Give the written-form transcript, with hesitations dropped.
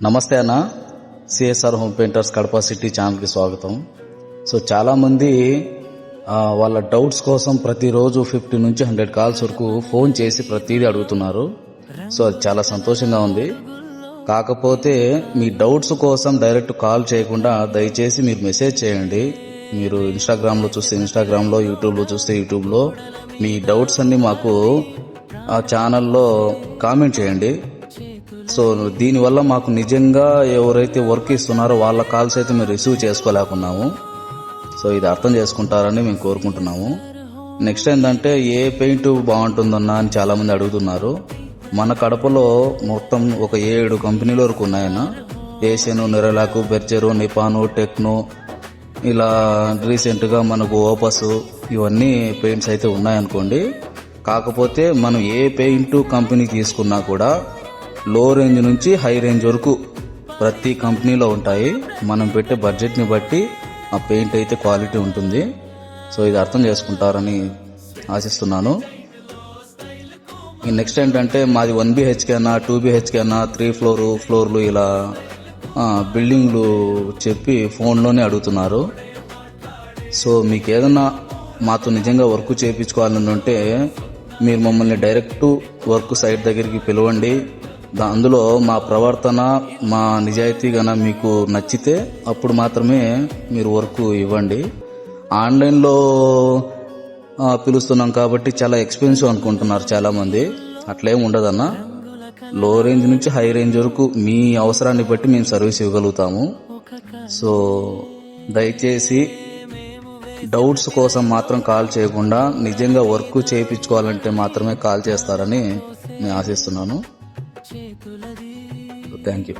నమస్తే అన్న, CSR home painters Kadapa city ఛానల్కి స్వాగతం. సో చాలామంది వాళ్ళ డౌట్స్ కోసం ప్రతిరోజు 50 నుంచి 100 కాల్స్ వరకు ఫోన్ చేసి ప్రతిదీ అడుగుతున్నారు. సో అది చాలా సంతోషంగా ఉంది. కాకపోతే మీ డౌట్స్ కోసం డైరెక్ట్ కాల్ చేయకుండా దయచేసి మీరు మెసేజ్ చేయండి. మీరు ఇన్స్టాగ్రామ్లో చూస్తే ఇన్స్టాగ్రామ్లో, యూట్యూబ్లో చూస్తే యూట్యూబ్లో మీ డౌట్స్ అన్నీ మాకు ఆ ఛానల్లో కామెంట్ చేయండి. సో దీనివల్ల మాకు నిజంగా ఎవరైతే వర్క్ ఇస్తున్నారో వాళ్ళ కాల్స్ అయితే మేము రిసీవ్ చేసుకోలేకున్నాము. సో ఇది అర్థం చేసుకుంటారని మేము కోరుకుంటున్నాము. నెక్స్ట్ ఏంటంటే ఏ పెయింట్ బాగుంటుందన్నా అని చాలామంది అడుగుతున్నారు. మన కడపలో మొత్తం ఒక 7 కంపెనీల వరకు ఉన్నాయన్న. ఏషియన్, నెరలాకు, బెర్జరు, నిపాను, టెక్నో, ఇలా రీసెంట్గా మనకు ఓపస్, ఇవన్నీ పెయింట్స్ అయితే ఉన్నాయనుకోండి. కాకపోతే మనం ఏ పెయింట్ కంపెనీ తీసుకున్నా కూడా లో రేంజ్ నుంచి హై రేంజ్ వరకు ప్రతి కంపెనీలో ఉంటాయి. మనం పెట్టే బడ్జెట్ని బట్టి ఆ పెయింట్ అయితే క్వాలిటీ ఉంటుంది. సో ఇది అర్థం చేసుకుంటారని ఆశిస్తున్నాను. నెక్స్ట్ ఏంటంటే మాది 1 BHK అన్నా, 2 BHK అన్నా, 3 ఫ్లోర్లు ఇలా బిల్డింగ్లు చెప్పి ఫోన్లోనే అడుగుతున్నారు. సో మీకు ఏదన్నా మాతో నిజంగా వర్క్ చేయించుకోవాలని ఉంటే మీరు మమ్మల్ని డైరెక్ట్ వర్క్ సైట్ దగ్గరికి పిలవండి. అందులో మా ప్రవర్తన, మా నిజాయితీ గన మీకు నచ్చితే అప్పుడు మాత్రమే మీరు వర్క్ ఇవ్వండి. ఆన్లైన్లో పిలుస్తున్నాం కాబట్టి చాలా ఎక్స్పెన్సివ్ అనుకుంటున్నారు చాలామంది. అట్లేం ఉండదన్న. లో రేంజ్ నుంచి హై రేంజ్ వరకు మీ అవసరాన్ని బట్టి మేము సర్వీస్ ఇవ్వగలుగుతాము. సో దయచేసి డౌట్స్ కోసం మాత్రం కాల్ చేయకుండా నిజంగా వర్క్ చేయించుకోవాలంటే మాత్రమే కాల్ చేస్తారని నేను ఆశిస్తున్నాను. Thank you.